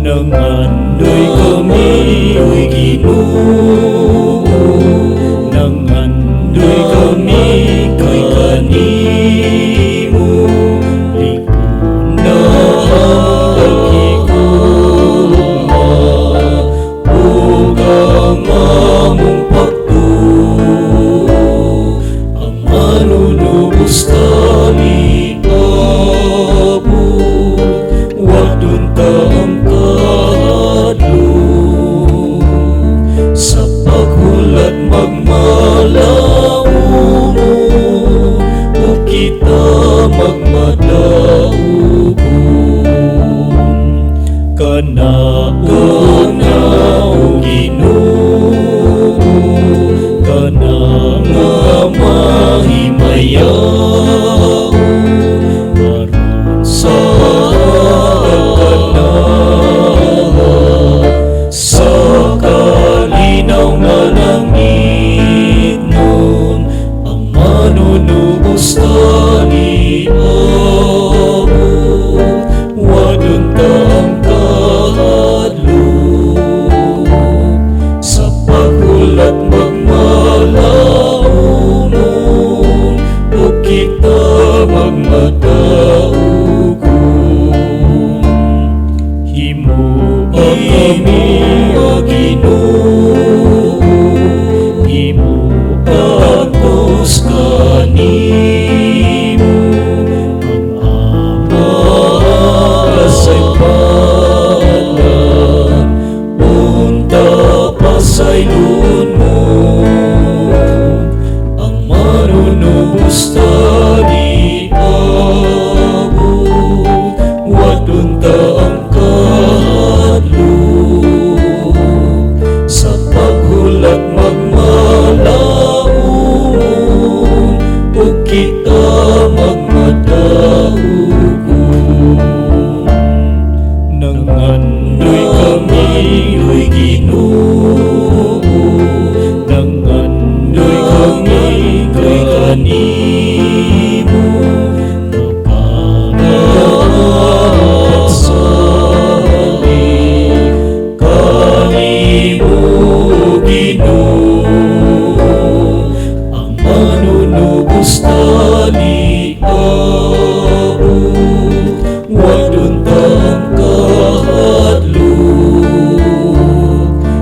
Nangandoy kami, oy Ginoo, nangandoy kami kay kanimo. Likod na ang paghigugma, ug ang among pagtuo, ang manunubos tali abot, wadon ta ang sa paghulat magmalaumo, o kita magmadaugon. Kanaon na o Ginoo, kana nga mahimayaw, aron sa nga langit nun, ang manunubos tali abot, wadon ta ang kahadlok. Sa paghulat magmalaunon, o kita magmadaugon. Himuba kami, o Ginoo, imubatos kanimo, ang ama say palan, unta pasaylon mo, ang manunubos tali abot, wadon ta ang kahadlok. Sa paghulat magmalaunon, o kita magmadaugon. Nangandoy kami, oy Ginoo, nangandoy kami kay kanimo. Mapangalakat salig kanimo, Ginoo, ang manunubos tali abot, wadon ta ang kahadlok.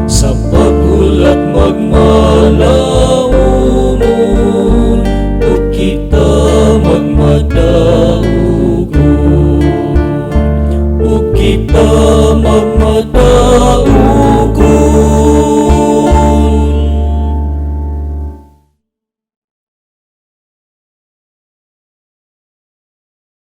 Sa paghulat magmalaunon, o kita magmadaugon, o kita magmadaugon.